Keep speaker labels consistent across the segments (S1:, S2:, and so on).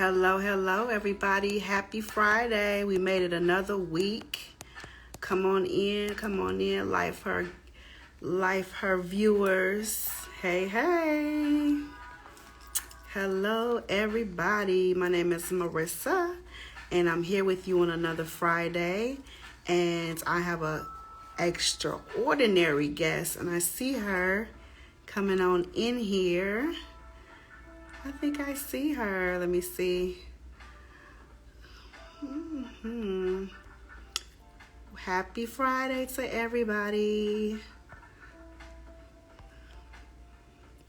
S1: Hello, everybody. Happy Friday. We made it another week. Come on in, life her viewers. Hey. Hello, everybody. My name is Marissa, and I'm here with you on another Friday. And I have a extraordinary guest, and I see her coming on in here. I think I see her. Let me see. Happy Friday to everybody.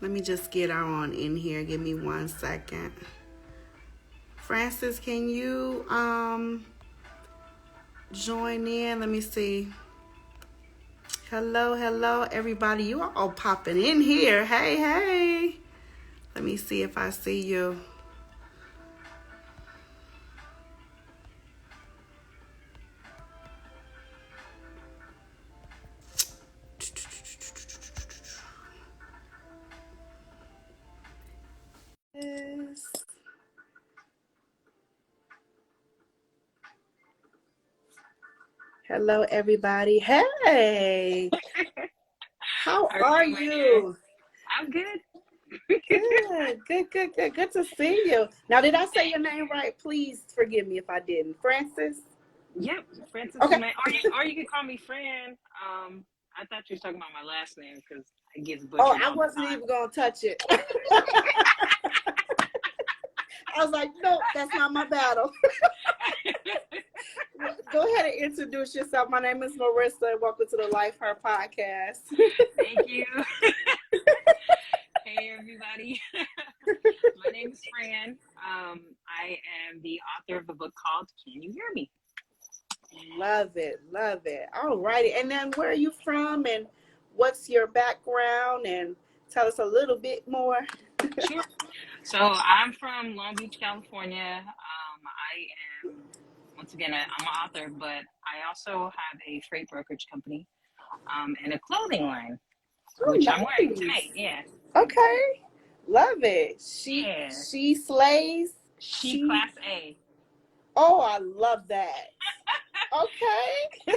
S1: Let me just get her on in here. Give me 1 second. Francis, can you join in? Let me see. Hello, everybody. You are all popping in here. Hey. Let me see if I see you. Yes. Hello, everybody. Hey, how
S2: How
S1: are
S2: you, my dear?
S1: you?
S2: I'm good.
S1: Good to see you. Now, did I say your name right? Please forgive me if I didn't. Francis?
S2: Yep, Francis
S1: Okay.
S2: Fomai. Or you could call me Fran. I thought you were talking about my last name because it gets
S1: Oh,
S2: butchered
S1: I
S2: all the
S1: wasn't even going to touch it. I was like, nope, that's not my battle. Go ahead and introduce yourself. My name is Marissa, and welcome to the Life Her podcast.
S2: Thank you. Hey, everybody. My name is Fran. I am the author of a book called Can You Hear Me?
S1: Love it. All righty. And then where are you from and what's your background? And tell us a little bit more.
S2: Sure. So I'm from Long Beach, California. I am, once again, I'm an author, but I also have a freight brokerage company and a clothing line,
S1: Oh,
S2: which I'm wearing
S1: nice.
S2: tonight. Yeah.
S1: Okay. Love it.
S2: Yeah.
S1: She slays.
S2: She class A.
S1: Oh, I love that. Okay.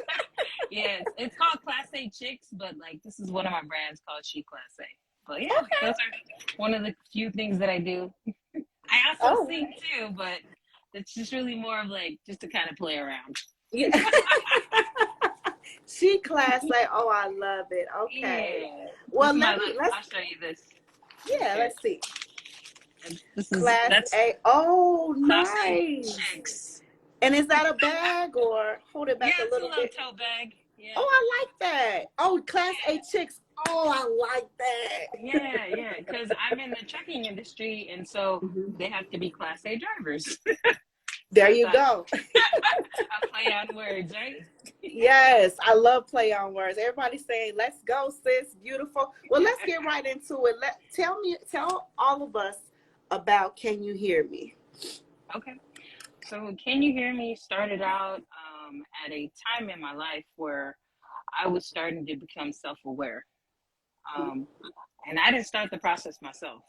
S2: Yeah, it's called Class A Chicks, but like this is one of my brands called She Class A. But yeah,
S1: Okay.
S2: those are one of the few things that I do. I also
S1: Oh,
S2: sing too, but it's just really more of like just to kind of play around.
S1: yeah. She class A. Oh, I love it. Okay.
S2: Yeah. This
S1: Well,
S2: is my
S1: let's
S2: I'll show you this.
S1: yeah,
S2: Here.
S1: let's see. Class
S2: That's
S1: A. Oh,
S2: Class A
S1: nice.
S2: Chicks.
S1: And is that a bag or hold it
S2: Yeah,
S1: back a
S2: it's a
S1: little
S2: little
S1: bit?
S2: tote bag. Yeah.
S1: Oh, I like that. Oh, Class A
S2: Yeah.
S1: chicks. Oh, I like that.
S2: Yeah, because I'm in the trucking industry, and so
S1: Mhm.
S2: they have to be Class A drivers. So
S1: There
S2: I
S1: you
S2: thought
S1: go.
S2: a play on words, right?
S1: Yes, I love play on words. Everybody's saying, "Let's go, sis, beautiful." Well, let's get right into it. Tell all of us about Can You Hear Me?
S2: Okay. So, Can You Hear Me started out at a time in my life where I was starting to become self aware. Um, and I didn't start the process myself.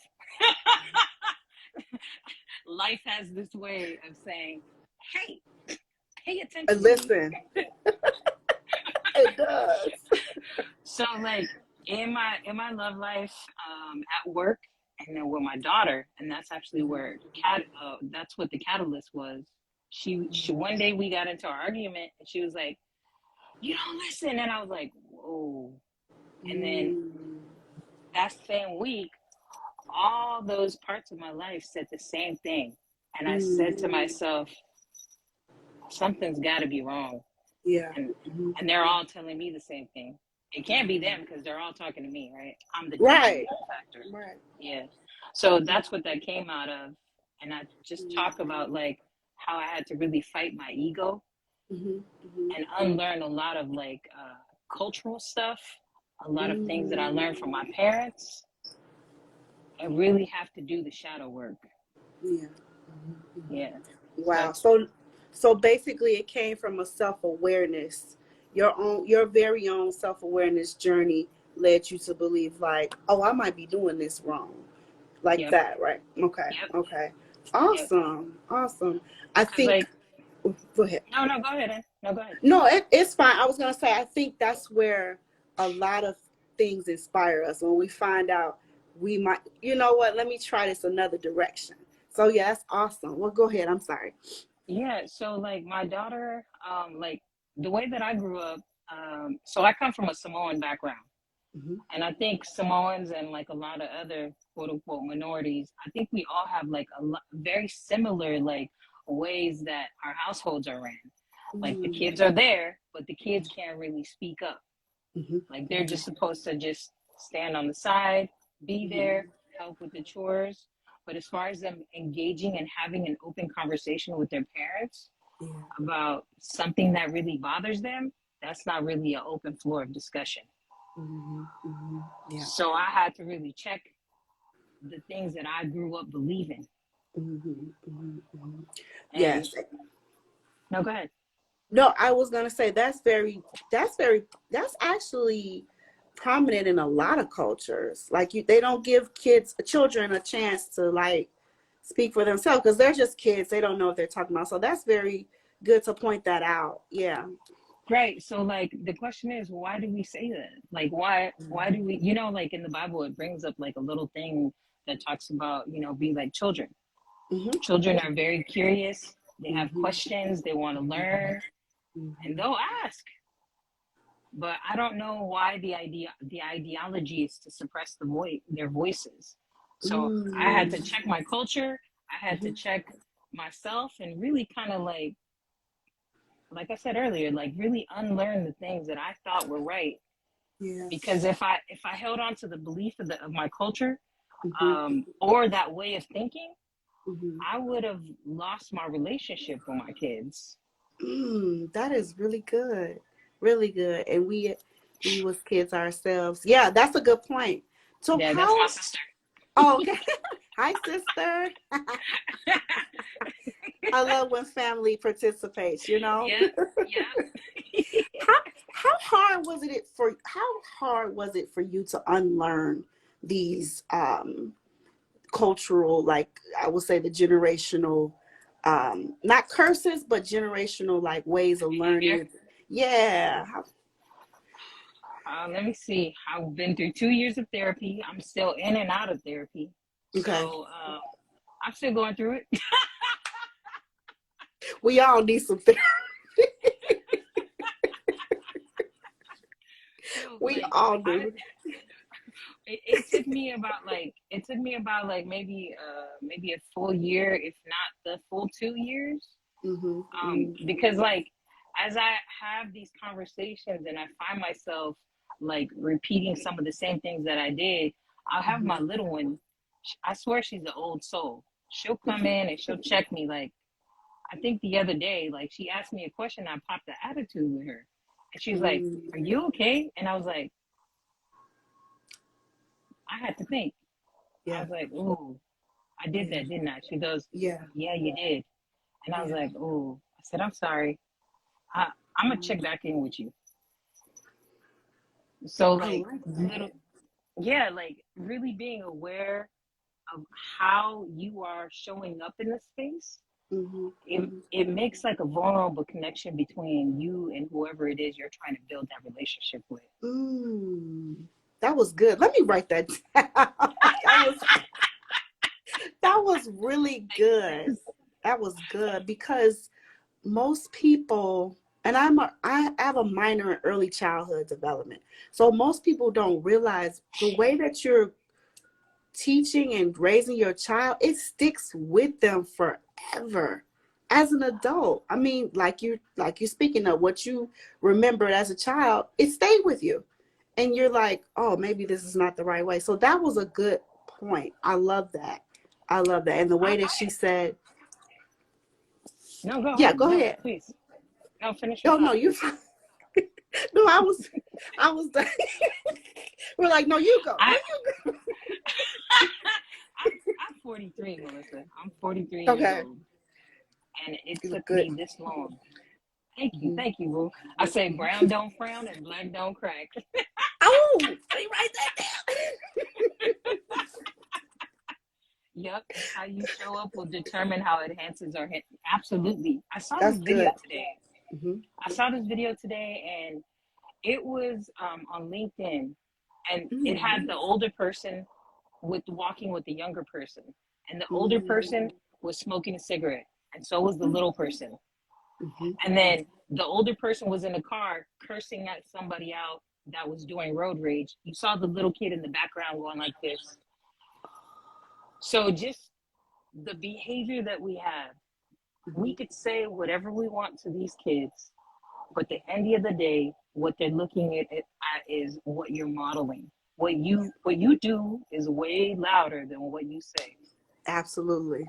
S2: Life has this way of saying, hey, pay attention to me.
S1: Listen, it does.
S2: So like in my love life, at work, and then with my daughter, and that's actually where that's what the catalyst was. She one day we got into our argument, and she was like, "You don't listen," and I was like, "Whoa!" And then
S1: Mm,
S2: that same week, all those parts of my life said the same thing, and I said to
S1: mm,
S2: myself, "Something's got to be wrong."
S1: yeah.
S2: and
S1: Mhm.
S2: and they're all telling me the same thing. It can't be them because they're all talking to me, right? I'm the
S1: Right.
S2: determining factor.
S1: Right.
S2: Yeah. So that's what that came out of. And I just talk about like how I had to really fight my ego
S1: Mm-hmm. Mm-hmm.
S2: and unlearn a lot of like cultural stuff, a lot of things that I learned from my parents, and really have to do the shadow work.
S1: Yeah. Mm-hmm.
S2: Yeah. So
S1: Wow. So basically it came from a self-awareness. Your very own self-awareness journey led you to believe like, oh, I might be doing this wrong. Like
S2: yep,
S1: that, right? Okay.
S2: yep.
S1: Okay.
S2: Yep.
S1: Awesome. Awesome. I
S2: Because like,
S1: think, go ahead.
S2: no, go ahead. No, go ahead.
S1: No, it's fine. I was going to say, I think that's where a lot of things inspire us when we find out we might, you know what, let me try this another direction. So, yeah, that's awesome. Well, go ahead. I'm sorry.
S2: Yeah. So like my daughter, like the way that I grew up, so I come from a Samoan background.
S1: Hmm.
S2: And I think Samoans and like a lot of other quote unquote minorities, I think we all have like very similar like ways that our households are ran. Like the
S1: Hmm.
S2: kids are there, but the kids can't really speak up.
S1: Hmm.
S2: Like they're just supposed to just stand on the side, be there,
S1: Hmm.
S2: help with the chores. But as far as them engaging and having an open conversation with their parents
S1: Yeah.
S2: about something that really bothers them, that's not really an open floor of discussion.
S1: Hmm. Hmm. Yeah.
S2: So I had to really check the things that I grew up believing.
S1: Hmm. Hmm. Hmm.
S2: And
S1: Yes.
S2: no, go ahead.
S1: No, I was gonna say that's actually prominent in a lot of cultures. Like they don't give children a chance to like speak for themselves because they're just kids. They don't know what they're talking about. So that's very good to point that out. Yeah.
S2: Right. So like the question is, why do we say that? Like why do we, like in the Bible it brings up like a little thing that talks about, be like children.
S1: Hmm.
S2: Children are very curious, they have
S1: Hmm.
S2: questions, they want to learn, and
S1: Hmm.
S2: they'll ask. But I don't know why the ideology is to suppress their voices. So I had to check my culture, I had to
S1: Hmm.
S2: check myself and really kind of like I said earlier, like really unlearn the things that I thought were right.
S1: Yeah.
S2: Because if I held on to the belief of my culture,
S1: Hmm.
S2: or that way of thinking,
S1: Hmm.
S2: I would have lost my relationship with my kids.
S1: That is really good. Really good. And we was kids ourselves. Yeah, that's a good point. So
S2: Yeah, that's my
S1: how
S2: sister.
S1: Oh, okay. Hi, sister. I love when family participates, you know.
S2: Yeah, yeah.
S1: how how hard was it for you to unlearn these cultural, like I would say the generational not curses but generational like ways of
S2: Behavior.
S1: learning. Yeah.
S2: Let me see. I've been through 2 years of therapy. I'm still in and out of therapy.
S1: Okay.
S2: So I'm still going through it.
S1: We all need some therapy.
S2: So
S1: We
S2: like
S1: all
S2: I
S1: do.
S2: it took me about like maybe a full year, if not the full 2 years.
S1: Hmm. Hmm.
S2: Because like as I have these conversations and I find myself like repeating some of the same things that I did, I'll have my
S1: Hmm.
S2: little one. I swear she's an old soul. She'll come in and she'll check me. Like I think the other day, like she asked me a question, I popped the attitude with her, and she's like,
S1: Mm.
S2: "Are you okay?" And I was like, I had to think. I
S1: Yeah.
S2: was like, "Ooh, I did
S1: Yeah.
S2: that, didn't I?" She goes,
S1: Yeah.
S2: "Yeah, you did." And I was
S1: Yeah.
S2: like, "Ooh," I said, "I'm sorry. I'm gonna check
S1: Mm.
S2: back in with you." So
S1: I
S2: like
S1: like
S2: little,
S1: that.
S2: yeah, like really being aware of how you are showing up in the space.
S1: Hmm. Hmm.
S2: It makes like a vulnerable connection between you and whoever it is you're trying to build that relationship with.
S1: Mm. That was good. Let me write that down. That was really good. That was good because most people, and I have a minor in early childhood development. So most people don't realize the way that you're teaching and raising your child, it sticks with them forever as an adult. I mean, like you're speaking of what you remembered as a child, it stayed with you. And you're like, oh, maybe this is not the right way. So that was a good point. I love that. I love that. And the way that she said,
S2: No, go
S1: yeah,
S2: ahead.
S1: go
S2: No,
S1: ahead.
S2: please. No, finish your
S1: No, no,
S2: thought,
S1: you
S2: please.
S1: no, I was done. We're like, no, you go. No,
S2: I,
S1: you
S2: I'm 43, Melissa. I'm 43
S1: go.
S2: years
S1: Okay.
S2: old, and it
S1: You look
S2: took
S1: good.
S2: me this long.
S1: Hmm.
S2: Thank you, Boo. I say
S1: Hmm.
S2: brown don't frown and black don't crack.
S1: Oh, let me write that down.
S2: Yep, how you show up will determine how it enhances our hit. Absolutely.
S1: That's good. Hmm.
S2: I saw this video today, and it was on LinkedIn, and it
S1: Mm-hmm.
S2: had the older person with walking with the younger person, and the older
S1: Mm-hmm.
S2: person was smoking a cigarette, and so was the little person.
S1: Mm-hmm.
S2: And then the older person was in a car cursing at somebody out that was doing road rage. You saw the little kid in the background going like this. So just the behavior that we have,
S1: Mm-hmm.
S2: we could say whatever we want to these kids, but at the end of the day, what they're looking at is what you're modeling. What you do is way louder than what you say.
S1: Absolutely.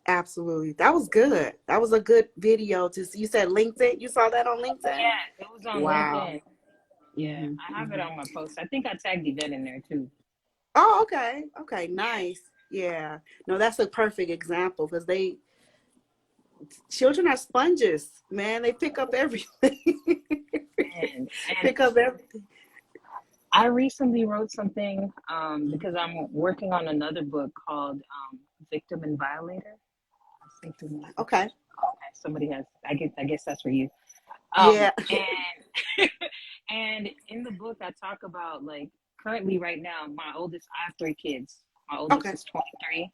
S1: Absolutely. That was good. That was a good video. You said LinkedIn. You saw that on LinkedIn?
S2: Yeah, it was on
S1: Wow.
S2: LinkedIn. Yeah,
S1: Mm-hmm.
S2: I have it
S1: Mm-hmm.
S2: on my post. I think I tagged Yvette in there too.
S1: Oh, okay. Okay.
S2: Yeah,
S1: Nice. Yeah. No, that's a perfect example because children are sponges, man. They pick up everything.
S2: and
S1: Pick up everything.
S2: I recently wrote something because I'm working on another book called Victim and Violator. I think
S1: Okay.
S2: okay, somebody has. I guess that's for you.
S1: Yeah.
S2: And and in the book, I talk about like currently right now, my oldest. I have three kids. My oldest
S1: Okay.
S2: is 23.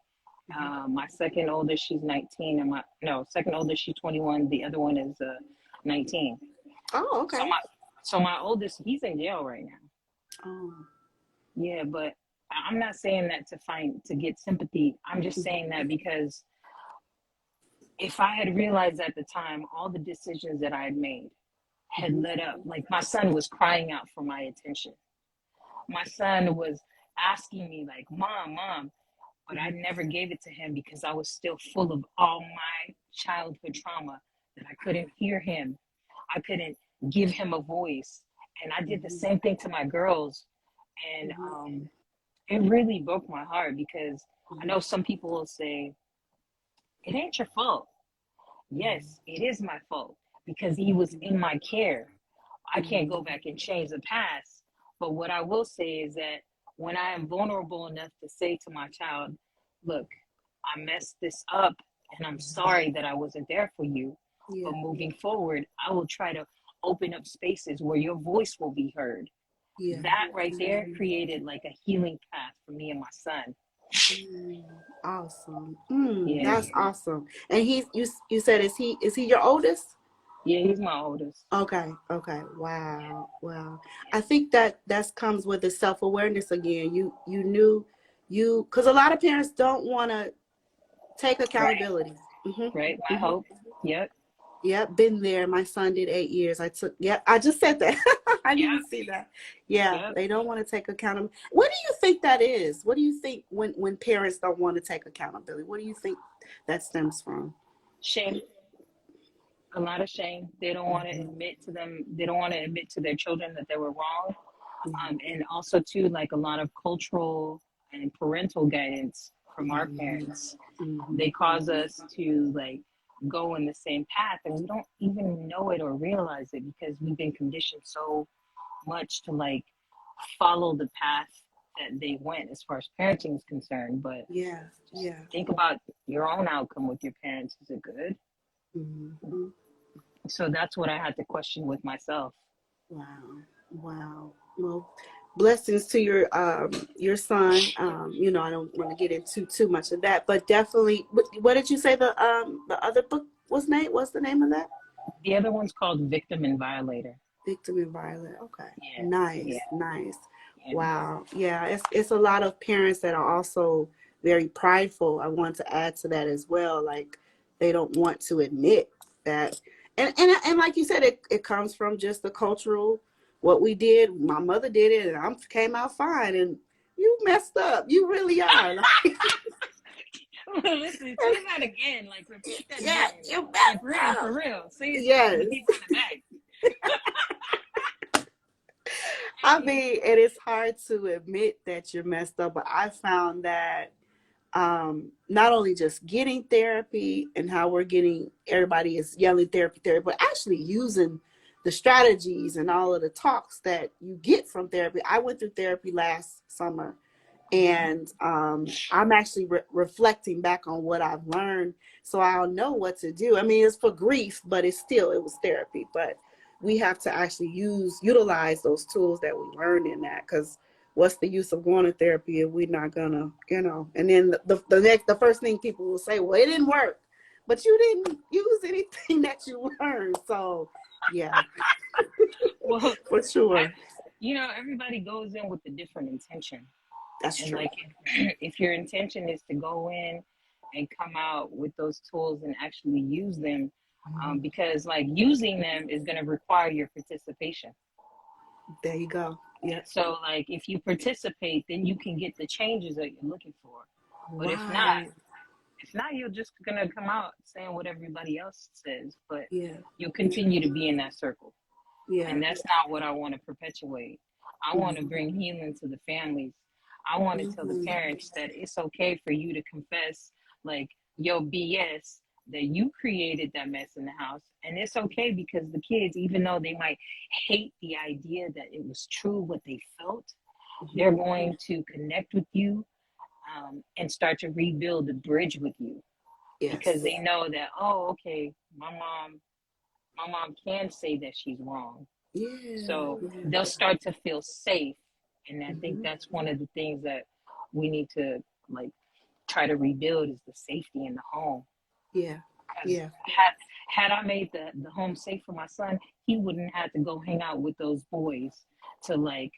S1: Mhm.
S2: My second oldest, she's 19, and my no second oldest, she's 21. The other one is 19.
S1: Oh,
S2: So
S1: okay.
S2: my oldest, he's in jail right now.
S1: Oh.
S2: Yeah, but I'm not saying that to get sympathy. I'm just
S1: Mhm.
S2: saying that because if I had realized at the time all the decisions that I had made had
S1: Mhm.
S2: led up, like my son was crying out for my attention. My son was asking me like, Mom, but I
S1: Mhm.
S2: never gave it to him because I was still full of all my childhood trauma that I couldn't hear him. I couldn't give him a voice. And I did the
S1: Mhm.
S2: same thing to my girls. And
S1: Mhm.
S2: it really broke my heart because I
S1: Mhm.
S2: know some people will say, it ain't your fault.
S1: Mhm.
S2: Yes, it is my fault because he was in my care. I can't go
S1: Mhm.
S2: back and change the past. But what I will say is that when I am vulnerable enough to say to my child, look, I messed this up and I'm sorry that I wasn't there for you. But
S1: Yeah.
S2: moving forward, I will try to open up spaces where your voice will be heard.
S1: Yeah.
S2: That right there
S1: Mhm.
S2: created like a healing path for me and my son.
S1: Mm. Awesome.
S2: Yeah.
S1: That's awesome. And you said is he your oldest?
S2: Yeah, he's my oldest.
S1: Okay. Okay. Wow. Wow. I think that comes with the self-awareness again. You knew because a lot of parents don't want to take
S2: Right.
S1: accountability. Hmm.
S2: Right. My
S1: Hmm.
S2: hope. Yep.
S1: Yep, been there. My son did 8 years. Yep, I just said that. I didn't even
S2: Yep.
S1: see that. Yeah,
S2: Yep.
S1: they don't want to take accountability. What do you think that is? What do you think when parents don't want to take accountability? What do you think that stems from?
S2: Shame. A lot of shame. They don't want to
S1: Hmm.
S2: admit to them. They don't want to admit to their children that they were wrong.
S1: Yeah.
S2: And also too, like a lot of cultural and parental guidance from our
S1: Hmm.
S2: parents.
S1: Hmm.
S2: They cause us to like go in the same path, and we don't even know it or realize it because we've been conditioned so much to like follow the path that they went as far as parenting is concerned. But
S1: Yeah.
S2: just
S1: Yeah.
S2: think about your own outcome with your parents. Is it good?
S1: Hmm.
S2: So that's what I had to question with myself.
S1: Wow. Wow. Well, blessings to your son. I don't want to get into too much of that, but definitely. What did you say the other book was name? What's the name of that?
S2: The other one's called Victim and Violator.
S1: Victim and violent. Okay.
S2: Yeah,
S1: Nice.
S2: yeah,
S1: Nice.
S2: yeah.
S1: Wow. Yeah. It's a lot of parents that are also very prideful. I want to add to that as well. Like they don't want to admit that. And like you said, it comes from just the cultural what we did. My mother did it and I came out fine. And you messed up. You really are. Like,
S2: Listen, say that again. Like repeat that
S1: yeah,
S2: again.
S1: you
S2: Like real,
S1: messed
S2: for
S1: up.
S2: real. Say it to the
S1: Yes.
S2: people in the back.
S1: I mean, it is hard to admit that you're messed up, but I found that not only just getting therapy and how we're getting everybody is yelling therapy, but actually using the strategies and all of the talks that you get from therapy. I went through therapy last summer And I'm actually reflecting back on what I've learned, so I'll know what to do. I mean, it's for grief, but it was therapy. But we have to actually utilize those tools that we learned in that, because what's the use of going to therapy if we're not gonna, And then the first thing people will say, well, it didn't work, but you didn't use anything that you learned. So yeah,
S2: Well,
S1: for sure,
S2: everybody goes in with a different intention.
S1: that's
S2: And
S1: true.
S2: like, if your intention is to go in and come out with those tools and actually use them, because like using them is going to require your participation.
S1: There you go. Yep.
S2: So like, if you participate, then you can get the changes that you're looking for. But
S1: Right.
S2: if not, you're just gonna come out saying what everybody else says, but
S1: Yeah.
S2: you'll continue to be in that circle.
S1: Yeah.
S2: And that's not what I want to perpetuate. I want to
S1: Mm-hmm.
S2: bring healing to the families. I want to tell the
S1: Mm-hmm.
S2: parents that it's okay for you to confess, like, your BS, that you created that mess in the house. And it's okay, because the kids, even though they might hate the idea that it was true what they felt, they're going to connect with you, and start to rebuild the bridge with you, because
S1: Yes.
S2: they know that, oh, okay, my mom can say that she's wrong,
S1: Yeah.
S2: so
S1: Yeah.
S2: they'll start to feel safe. And I think
S1: Mm-hmm.
S2: that's one of the things that we need to, like, try to rebuild, is the safety in the home.
S1: Yeah.
S2: Because
S1: Yeah.
S2: had I made the home safe for my son, he wouldn't have to go hang out with those boys to, like,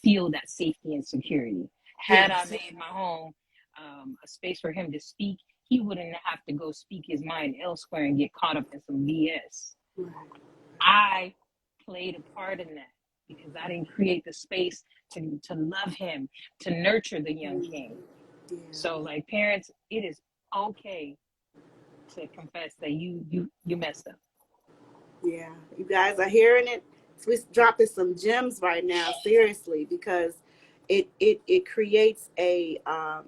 S2: feel that safety and security. Had I
S1: Yes.
S2: made my home a space for him to speak, he wouldn't have to go speak his mind elsewhere and get caught up in some BS.
S1: Right.
S2: I played a part in that, because I didn't create the space to love him, to nurture the young king.
S1: Yeah.
S2: So like, parents, it is okay to confess that you messed up.
S1: Yeah. You guys are hearing it. We're dropping some gems right now, seriously, because it creates a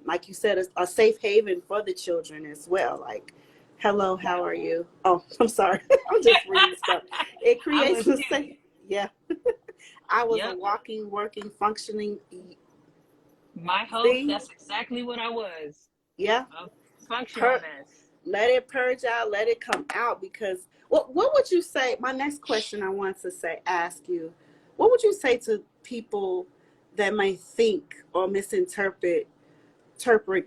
S1: like you said, a safe haven for the children as well. Like, hello, how are you? Oh, I'm sorry. I'm just reading stuff. It
S2: I
S1: creates
S2: was
S1: a
S2: too.
S1: safe. Yeah. I was a
S2: Yep.
S1: walking, working, functioning.
S2: My hope,
S1: See?
S2: that's exactly what I was.
S1: Yeah.
S2: A functional
S1: Per-
S2: mess.
S1: Let it purge out, let it come out. Because what would you say? My next question I want to ask you, what would you say to people that may think or interpret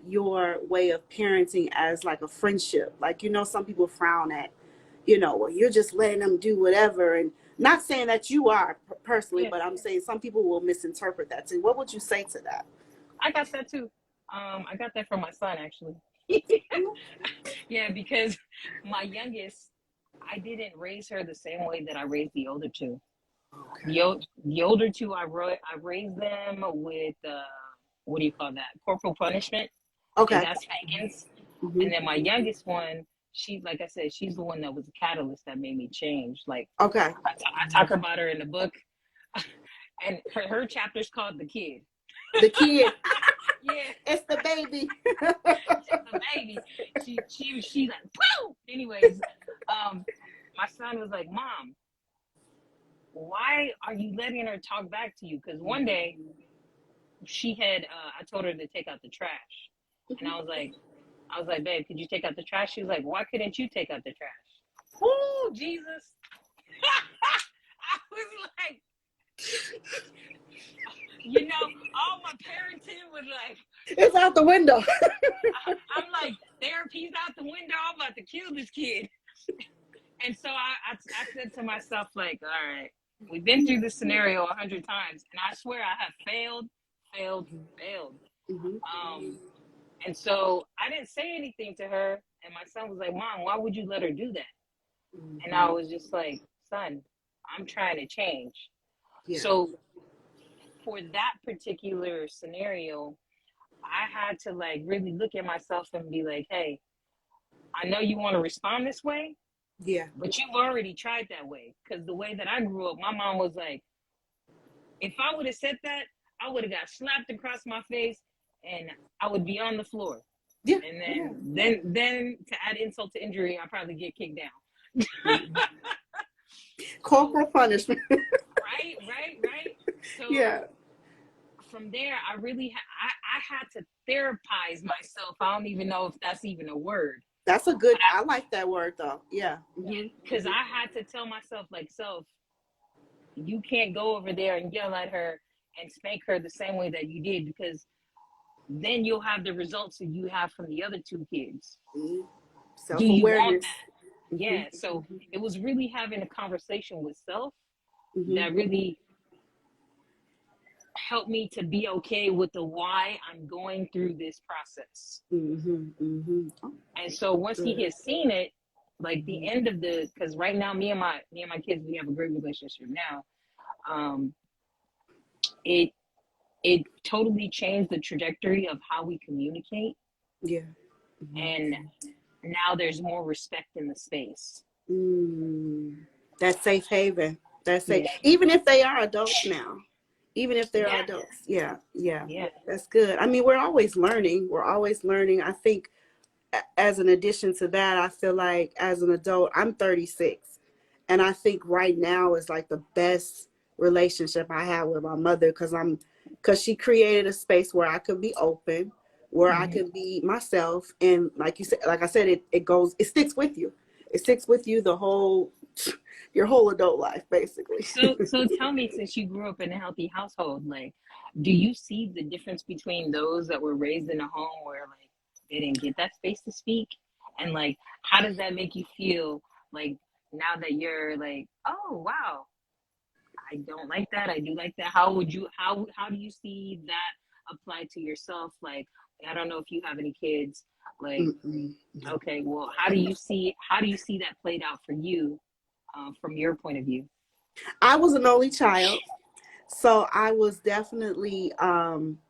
S1: your way of parenting as like a friendship? Like, some people frown at, well, you're just letting them do whatever. And not saying that you are personally,
S2: Yeah,
S1: but I'm saying some people will misinterpret that too. What would you say to that?
S2: I got that too. I got that from my son, actually. Yeah, because my youngest, I didn't raise her the same way that I raised the older two.
S1: Okay.
S2: The older two, I raised them with, what do you call that? Corporal punishment. They
S1: Okay.
S2: got spankings.
S1: Hmm.
S2: And then my youngest one, she, like I said, she's the one that was a catalyst that made me change. Like,
S1: Okay.
S2: I talk about her in the book, and her chapter's called The Kid.
S1: The kid.
S2: Yeah,
S1: It's the baby.
S2: just the baby. She like, whoa. Anyways, um, my son was like, Mom, why are you letting her talk back to you? Because one day she had, I told her to take out the trash, and I was like, babe, could you take out the trash? She was like, why couldn't you take out the trash? Oh, Jesus. I was like, all my parenting was like,
S1: It's out the window.
S2: I'm like, therapy's out the window. I'm about to kill this kid. And so I said to myself, like, all right, we've been through this scenario 100 times, and I swear I have failed, failed, failed.
S1: Hmm.
S2: Um, and so I didn't say anything to her, and my son was like, Mom, why would you let her do that? And I
S1: Hmm.
S2: was just like, son, I'm trying to change.
S1: Yeah.
S2: So for that particular scenario, I had to like really look at myself and be like, hey, I know you want to respond this way,
S1: Yeah.
S2: but you've already tried that way. Because the way that I grew up, my mom was like, if I would have said that, I would have got slapped across my face and I would be on the floor.
S1: Yeah.
S2: And
S1: Yeah.
S2: then to add insult to injury, I'd probably get kicked down. So,
S1: Corporal punishment.
S2: right. So
S1: Yeah.
S2: from there, I really I had to therapize myself. I don't even know if that's even a word.
S1: That's a good.
S2: But I,
S1: I like that word though. Yeah.
S2: yeah, because I had to tell myself, like, self, you can't go over there and yell at her and spank her the same way that you did, because then you'll have the results that you have from the other two kids.
S1: Mm-hmm.
S2: Do
S1: Self
S2: you want
S1: awareness.
S2: that?
S1: Mm-hmm.
S2: Yeah. So it was really having a conversation with self
S1: Mm-hmm.
S2: that really helped me to be okay with the why I'm going through this process.
S1: Mm-hmm. Mm-hmm. Oh,
S2: And so once he
S1: good.
S2: has seen it, like the
S1: Mm-hmm.
S2: end of the, because right now me and my kids, we have a great relationship now. Um, it it totally changed the trajectory of how we communicate,
S1: Yeah. Mm-hmm.
S2: and now there's more respect in the space.
S1: Mm. That safe haven. That's safe.
S2: Yeah,
S1: Even if they are adults now. Even if they're
S2: yeah,
S1: adults. Yeah. Yeah.
S2: yeah.
S1: That's good. I mean, we're always learning. We're always learning. I think as an addition to that, I feel like as an adult, I'm 36. And I think right now is like the best relationship I have with my mother because she created a space where I could be open, where I
S2: Hmm.
S1: could be myself. And like you said, like I said, it sticks with you. It sticks with you your whole adult life, basically.
S2: So tell me, since you grew up in a healthy household, like, do you see the difference between those that were raised in a home where like they didn't get that space to speak, and like how does that make you feel, like, now that you're like, oh wow, I don't like that, I do like that. How do you see that apply to yourself? Like, I don't know if you have any kids, like,
S1: Mm-mm.
S2: okay, well, how do you see that played out for you, from your point of view?
S1: I was an only child. So I was definitely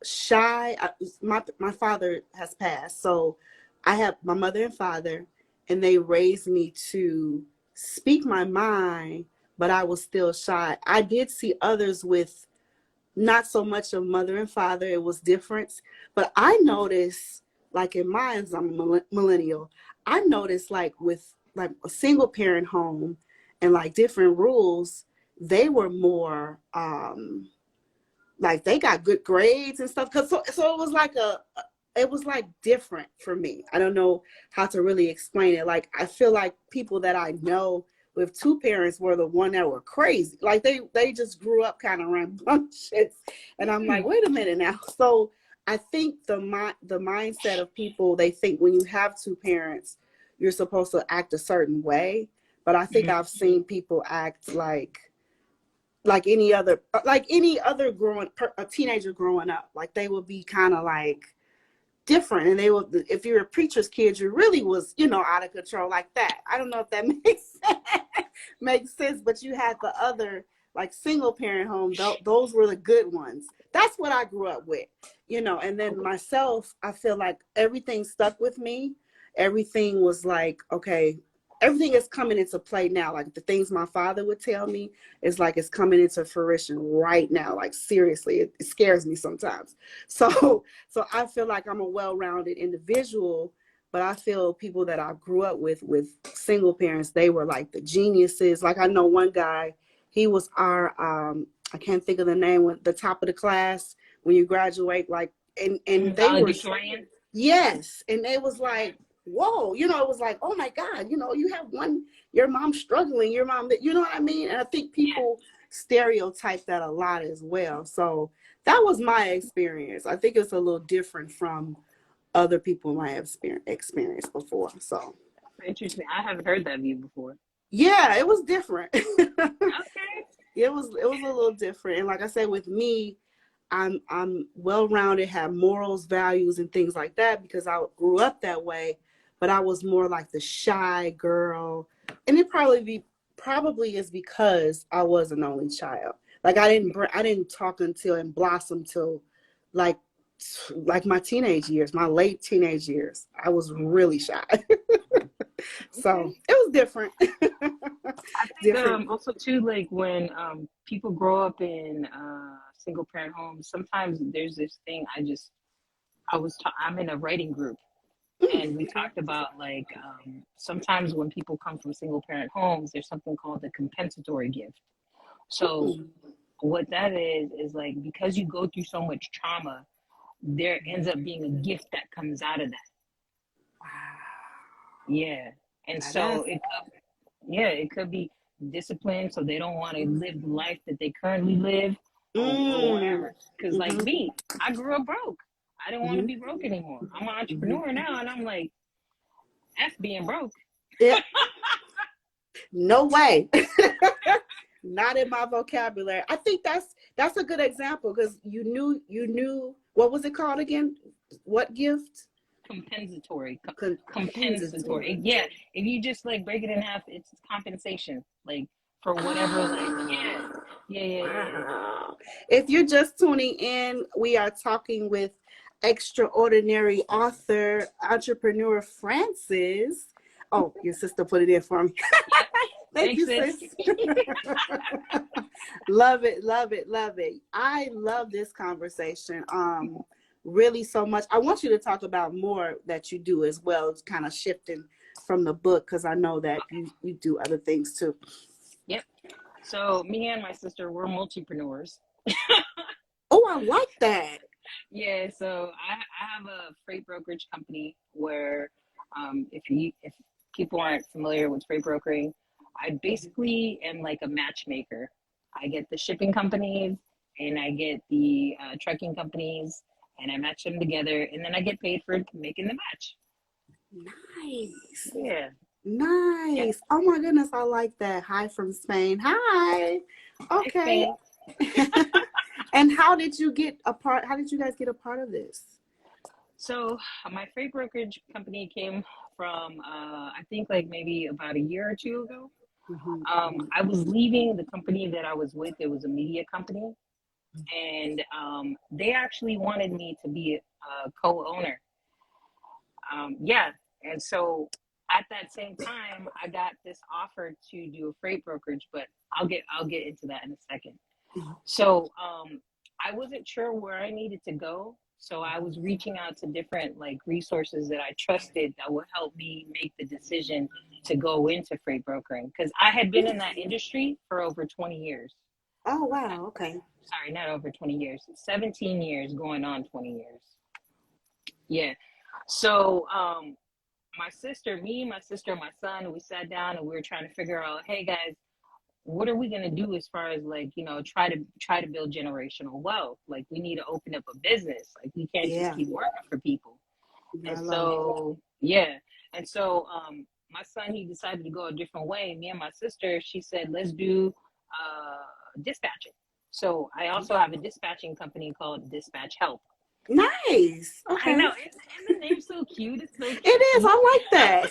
S1: shy. My father has passed, so I have my mother and father, and they raised me to speak my mind, but I was still shy. I did see others with not so much of mother and father. It was different, but I noticed, like in mine, I'm a millennial. I noticed like with like a single parent home and like different rules, they were more like they got good grades and stuff. Cause so it was like it was like different for me. I don't know how to really explain it. Like I feel like people that I know with two parents were the one that were crazy. Like they just grew up kind of rambunctious, and I'm like, wait a minute now. So I think the mindset of people, they think when you have two parents, you're supposed to act a certain way. But I think I've seen people act like any other a teenager growing up. Like they would be kind of like different, and they would, if you're a preacher's kid, you really was, out of control like that. I don't know if that makes sense, but you had the other like single parent home. Those were the good ones. That's what I grew up with, and then myself, I feel like everything stuck with me. Everything was like, okay, everything is coming into play now. Like the things my father would tell me is like it's coming into fruition right now. Like seriously, it scares me sometimes. So I feel like I'm a well-rounded individual, but I feel people that I grew up with single parents, they were like the geniuses. Like I know one guy, he was our I can't think of the name, with the top of the class when you graduate, like and they were,
S2: Valedictorian.
S1: yes, and it was like, whoa, it was like, oh my God, you have your mom struggling, your mom, that, you know what I mean? And I think
S2: Yeah.
S1: people stereotype that a lot as well. So that was my experience. I think it's a little different from other people might have experienced before. So
S2: Interesting. I haven't heard that view before.
S1: yeah, it was different.
S2: Okay.
S1: It was a little different. And like I said, with me, I'm well rounded, have morals, values, and things like that because I grew up that way. But I was more like the shy girl, and it probably is because I was an only child. Like I didn't talk until and blossom till like my teenage years, my late teenage years. I was really shy.
S2: Okay.
S1: So it was different.
S2: I think
S1: Different.
S2: also too, like when people grow up in single parent homes, sometimes there's this thing. I'm in a writing group,
S1: Mm,
S2: and we
S1: okay.
S2: talked about like sometimes when people come from single parent homes, there's something called the compensatory gift. So
S1: Mm,
S2: what that is like, because you go through so much trauma, there ends up being a gift that comes out of that.
S1: Wow.
S2: Yeah. And
S1: Now
S2: so
S1: that's
S2: it could be discipline, so they don't want to live the life that they currently live, or
S1: mm,
S2: whatever. Because like
S1: mm-hmm,
S2: me, I grew up broke. I didn't want to
S1: mm-hmm,
S2: be broke anymore. I'm an
S1: mm-hmm.
S2: entrepreneur now, and I'm like, F being broke.
S1: Yeah, no way. Not in my vocabulary. I think that's a good example because you knew what was it called again? What gift?
S2: Compensatory.
S1: Compensatory.
S2: Compensatory. Yeah. If you just like break it in half, it's compensation. Like for whatever, like,
S1: Oh,
S2: yeah.
S1: wow. If you're just tuning in, we are talking with extraordinary author, entrepreneur Francis. Oh, your sister put it in for me.
S2: Yep.
S1: Thank
S2: Thanks,
S1: you,
S2: sis.
S1: sis. Love it, love it, love it. I love this conversation. Really so much. I want you to talk about more that you do as well. It's kind of shifting from the book because I know that you do other things too.
S2: Yep. So me and my sister were multipreneurs.
S1: Oh, I like that.
S2: Yeah, so I have a freight brokerage company where, if people aren't familiar with freight brokering, I basically am like a matchmaker. I get the shipping companies and I get the trucking companies, and I match them together, and then I get paid for making the match.
S1: Nice.
S2: Yeah, yeah.
S1: Nice. Oh my goodness, I like that. Hi from Spain. Hi.
S2: Hi,
S1: Okay.
S2: Spain.
S1: And how did you get a part? How did you guys get a part of this?
S2: So my freight brokerage company came from, I think like maybe about a year or two ago.
S1: Mm-hmm.
S2: I was leaving the company that I was with. It was a media company, and they actually wanted me to be a co-owner. Yeah, and so at that same time, I got this offer to do a freight brokerage, but I'll get into that in a second. So I wasn't sure where I needed to go. So I was reaching out to different like resources that I trusted that would help me make the decision to go into freight brokering, because I had been in that industry for over 20 years.
S1: Oh wow. Okay.
S2: Sorry, not over 20 years, 17 years, going on 20 years. Yeah. So my sister, and my son, we sat down and we were trying to figure out, hey guys, what are we going to do as far as like, try to build generational wealth? Like we need to open up a business. Like we can't just
S1: Yeah.
S2: keep working for people.
S1: I
S2: And
S1: love it.
S2: so yeah. And so my son, he decided to go a different way. Me and my sister, she said, let's do dispatching. So I also have a dispatching company called Dispatch Help.
S1: Nice.
S2: I
S1: Okay.
S2: know, and the name's so cute. It's so
S1: It is.
S2: catchy.
S1: I like that.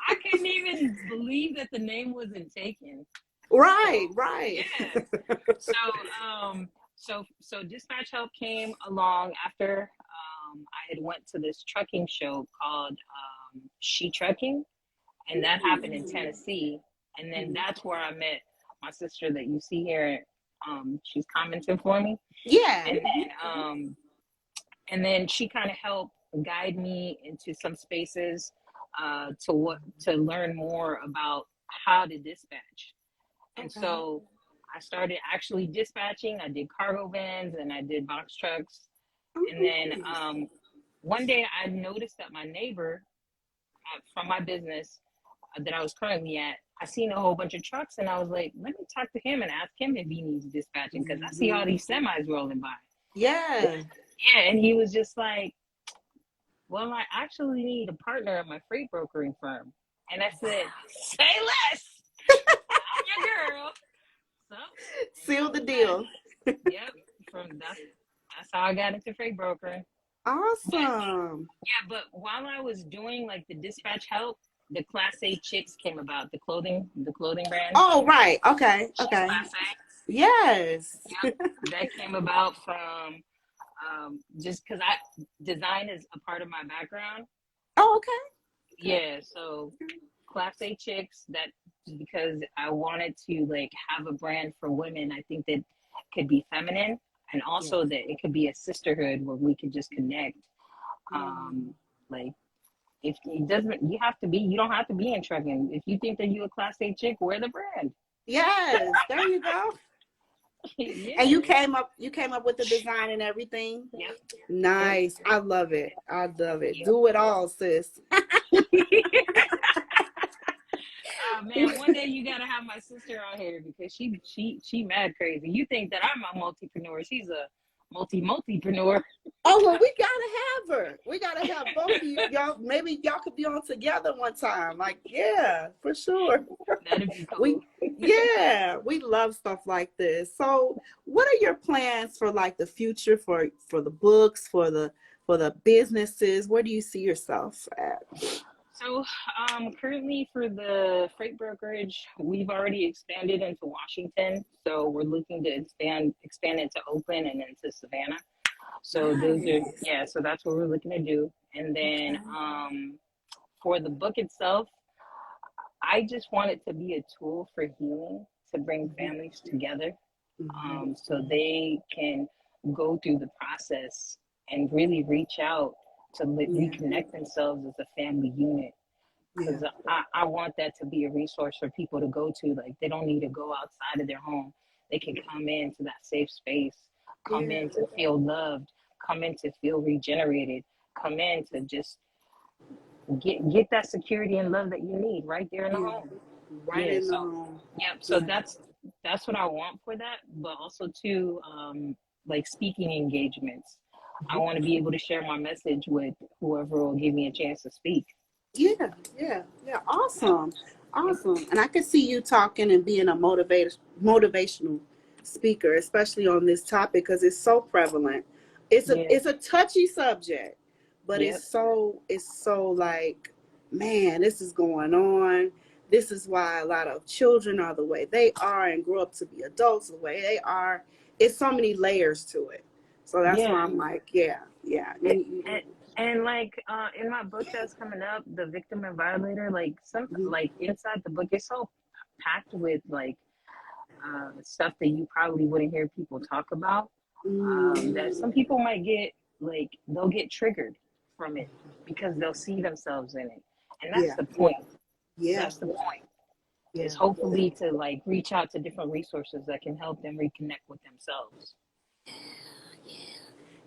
S2: I couldn't even believe that the name wasn't taken.
S1: Right.
S2: So
S1: Right.
S2: yeah. So so Dispatch Help came along after I had went to this trucking show called She Trucking, and that happened in Tennessee. And then that's where I met my sister that you see here. She's commenting for me,
S1: Yeah.
S2: and then she kind of helped guide me into some spaces to learn more about how to dispatch. And
S1: Okay.
S2: so I started actually dispatching. I did cargo vans and I did box trucks. And
S1: Oh,
S2: then
S1: nice.
S2: one day I noticed that my neighbor from my business that I was currently at, I seen a whole bunch of trucks, and I was like, let me talk to him and ask him if he needs dispatching, because I see all these semis rolling by.
S1: Yeah.
S2: Yeah, and he was just like, well, I actually need a partner at my freight brokering firm. And I said, say less. I'm your girl. So, and
S1: Seal
S2: that
S1: the
S2: was
S1: deal.
S2: that. Yep. That's how I got into freight brokering.
S1: Awesome.
S2: Yeah, but while I was doing like the dispatch help, the Class A Chicks came about, the clothing brand.
S1: Oh, right. Okay.
S2: She's
S1: Okay.
S2: Class A.
S1: Yes.
S2: Yep. That came about from just because I design is a part of my background.
S1: Oh, okay. Okay.
S2: Yeah, so Class A Chicks, that because I wanted to like have a brand for women. I think that could be feminine, and
S1: Yes.
S2: also that it could be a sisterhood where we could just connect.
S1: Mm.
S2: Like if it doesn't, you don't have to be in trucking. If you think that you're a Class A chick, wear the brand.
S1: Yes. There you go. And
S2: Yeah.
S1: you came up with the design and everything.
S2: Yep. Yep.
S1: Nice. I love it. I love it.
S2: Yep.
S1: Do it all, sis.
S2: Man, one day you gotta have my sister on here because she mad crazy. You think that I'm a multipreneur? She's a multipreneur.
S1: Oh well, we gotta have her. We gotta have both of you. Y'all, maybe y'all could be on together one time. Like, yeah, for sure.
S2: That'd be
S1: We
S2: cool.
S1: yeah, we love stuff like this. So what are your plans for like the future for the books, for the businesses? Where do you see yourself at?
S2: So, currently for the freight brokerage, we've already expanded into Washington. So we're looking to expand into Oakland and into Savannah. So those are,
S1: Nice.
S2: yeah. So that's what we're looking to do. And then,
S1: Okay.
S2: for the book itself, I just want it to be a tool for healing to bring
S1: Mhm,
S2: families together,
S1: mhm,
S2: so they can go through the process and really reach out to
S1: yeah,
S2: reconnect themselves as a family unit.
S1: yeah,
S2: Because I want that to be a resource for people to go to. Like, they don't need to go outside of their home. They can come into that safe space, come
S1: yeah,
S2: in to feel loved, come in to feel regenerated, come in to just get that security and love that you need right there in the
S1: yeah.
S2: home.
S1: Right
S2: Yeah.
S1: in
S2: So,
S1: the home.
S2: yep. So
S1: Yeah.
S2: that's what I want for that, but also too, like speaking engagements. I want to be able to share my message with whoever will give me a chance to speak.
S1: Yeah, yeah, yeah.
S2: Yep.
S1: Awesome,
S2: Yep.
S1: awesome. And I can see you talking and being a motivational speaker, especially on this topic because it's so prevalent. It's a
S2: Yeah.
S1: it's a touchy subject, but
S2: Yep.
S1: it's so like, man, this is going on. This is why a lot of children are the way they are and grow up to be adults the way they are. It's so many layers to it. So that's why
S2: Yeah.
S1: I'm like, yeah, yeah.
S2: And, and, and like, in my book that's coming up, The Victim and Violator, like some,
S1: Mhm,
S2: like inside the book, it's so packed with like, stuff that you probably wouldn't hear people talk about. That
S1: mhm,
S2: some people might get, like, they'll get triggered from it because they'll see themselves in it, and that's
S1: yeah,
S2: the point.
S1: yeah,
S2: That's the point,
S1: yeah.
S2: is hopefully to like reach out to different resources that can help them reconnect with themselves.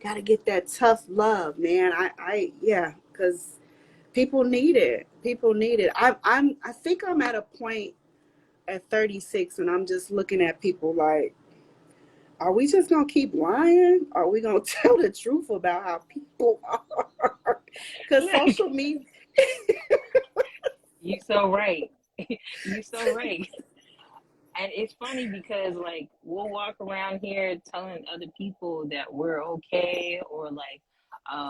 S1: Got to get that tough love, man. Yeah, because people need it. People need it. I think I'm at a point at 36, and I'm just looking at people like, are we just gonna keep lying? Are we gonna tell the truth about how people are? Because social media,
S2: You so right. You so right. And it's funny because like we'll walk around here telling other people that we're okay, or like,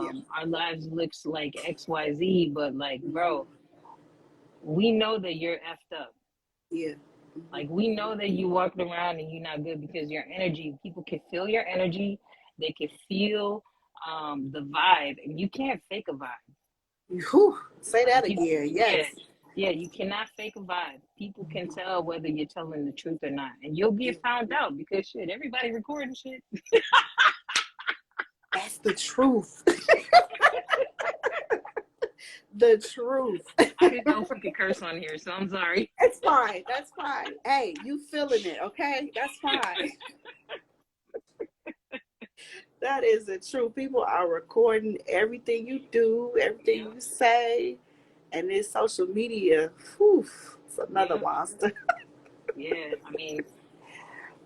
S1: yeah,
S2: our lives looks like XYZ, but like,
S1: mhm,
S2: bro, we know that you're effed up.
S1: yeah, mhm,
S2: Like, we know that you walking around and you're not good because your energy, people can feel your energy. They can feel, the vibe, and you can't fake a vibe.
S1: whew, say
S2: Like,
S1: that again.
S2: yeah,
S1: Yes,
S2: yeah, you cannot fake a vibe. People can tell whether you're telling the truth or not, and you'll get found out because shit, everybody recording shit.
S1: that's the truth. The truth.
S2: I didn't know if we could curse on here, so I'm sorry.
S1: It's fine. That's fine. Hey, you feeling it, okay? That's fine. That is the truth. People are recording everything you do, everything
S2: Yep,
S1: you say, and this social media, whew, it's another
S2: yep,
S1: monster.
S2: yeah. I mean,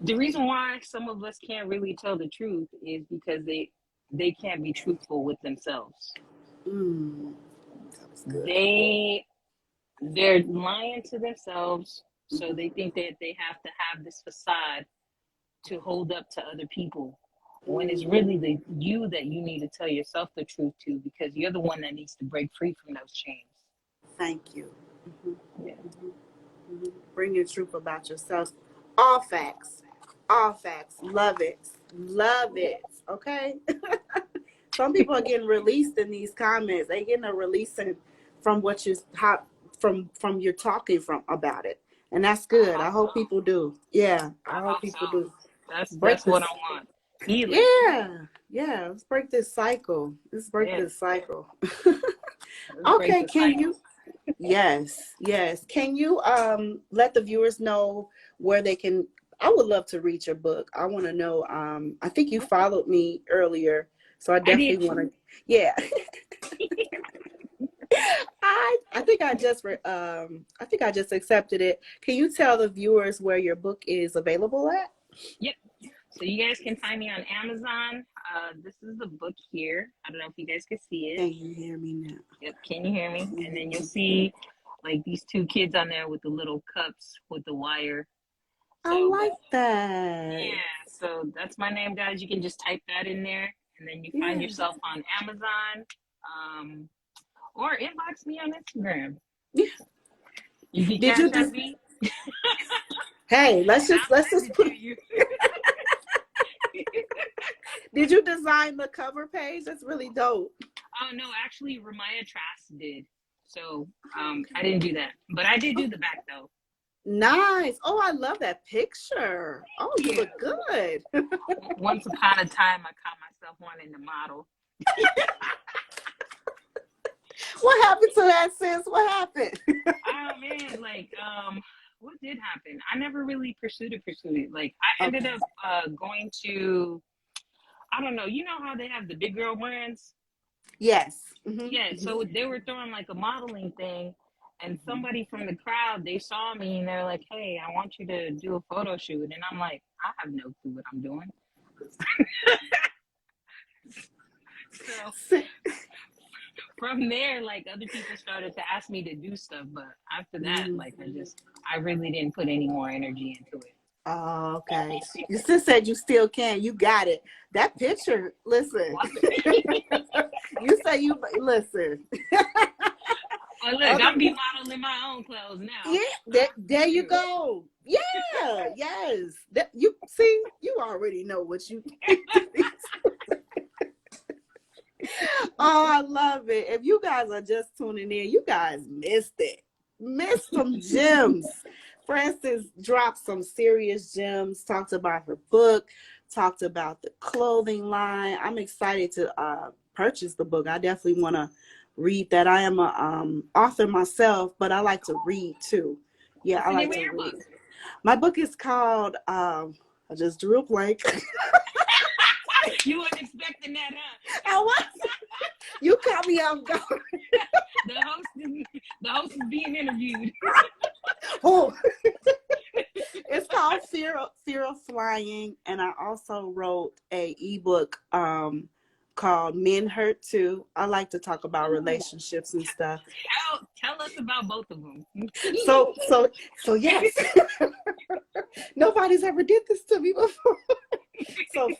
S2: the reason why some of us can't really tell the truth is because they can't be truthful with themselves.
S1: Mm, that was good.
S2: They they're lying to themselves, so
S1: Mhm,
S2: they think that they have to have this facade to hold up to other people, when it's
S1: mm,
S2: really the you that you need to tell yourself the truth to, because you're the one that needs to break free from those chains.
S1: thank you. Mhm,
S2: Yeah.
S1: mhm, mhm. Bring your truth about yourself. All facts. All facts. Love it. Love it. Okay? Some people are getting released in these comments. They getting a releasing from what you how from your talking from about it, and that's
S2: I
S1: good. I
S2: hope
S1: hope
S2: so.
S1: people do. Yeah,
S2: I
S1: I hope
S2: hope
S1: people
S2: so.
S1: do.
S2: That's
S1: Break
S2: what I
S1: this.
S2: want. Healing.
S1: Yeah, yeah. Let's break this cycle. Let's break
S2: Yeah.
S1: this cycle.
S2: Let's break
S1: Okay,
S2: the
S1: can
S2: cycle.
S1: you? Yes, yes. Can you let the viewers know where they can I would love to read your book. I want to know. I think you followed me earlier, so I
S2: I did
S1: definitely want
S2: too.
S1: to. Yeah, I think I think I just accepted it. Can you tell the viewers where your book is available at?
S2: Yep. So you guys can find me on Amazon. This is the book here. I don't know if you guys can see it.
S1: Can you hear me now?
S2: Yep. Can you hear me? And then you'll
S1: Mhm.
S2: see like these two kids on there with the little cups with the wire.
S1: I
S2: So, but
S1: like that.
S2: yeah, so that's my name, guys. You can just type that in there, and then you find
S1: Yeah.
S2: yourself on Amazon, um, or inbox me on Instagram.
S1: Yeah.
S2: You can
S1: Did you
S2: cash at
S1: just?
S2: me,
S1: Hey,
S2: and
S1: let's
S2: I'll send
S1: just
S2: it to
S1: put.
S2: you.
S1: Did you design the cover page? That's really dope.
S2: Oh no, actually, Ramaya Trask did. So I didn't do that, but I did do the back though.
S1: Nice. Oh, I love that picture. Oh,
S2: Thank
S1: you
S2: you.
S1: look good.
S2: Once upon a time, I caught myself wanting to model.
S1: What happened to that, sis? What happened?
S2: Oh man, like what did happen? I never really pursued it. Like I ended
S1: Okay.
S2: up going to, I don't know, you know how they have the big girl brands?
S1: Yes.
S2: Yeah, so they were throwing like a modeling thing, and somebody from the crowd, they saw me and they're like, "Hey, I want you to do a photo shoot." And I'm like, "I have no clue what I'm doing." So from there, like other people started to ask me to do stuff, but after that,
S1: Mhm.
S2: like I really didn't put any more energy into it.
S1: Oh, okay. You still said you still can. You got it. That picture, listen. You say you listen.
S2: Well, look,
S1: Other
S2: I'm be modeling my own clothes now.
S1: yeah, there you
S2: Shoot.
S1: go. Yeah, yes. That you see, you already know what you Oh, I love it. If you guys are just tuning in, you guys missed it. Missed some gems. Frances dropped some serious gems, talked about her book, talked about the clothing line. I'm excited to purchase the book. I definitely want to read that. I am a author myself, but I like to read too. Yeah,
S2: What's
S1: I
S2: the name
S1: like
S2: of
S1: to
S2: your
S1: read.
S2: book?
S1: My book is called I just drew a blank.
S2: You weren't expecting that, huh?
S1: I was. You caught me off guard.
S2: The host is being interviewed.
S1: Oh, it's called Fear of Flying, and I also wrote a ebook called Men Hurt Too. I like to talk about
S2: Ooh,
S1: relationships and stuff.
S2: tell us about both of them.
S1: So so so yes. Nobody's ever did this to me before. So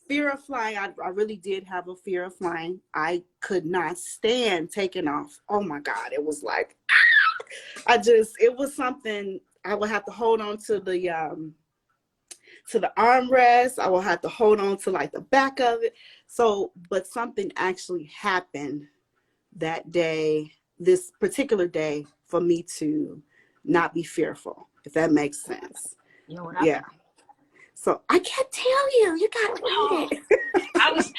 S1: fear of flying, I really did have a fear of flying. I could not stand taking off. Oh my God. It was like it was something I would have to hold on to the armrest. I will have to hold on to like the back of it. So, but something actually happened that day, this particular day, for me to not be fearful, if that makes sense.
S2: You know what
S1: Yeah.
S2: happened?
S1: So I can't tell you. You gotta
S2: Oh,
S1: read it.
S2: I was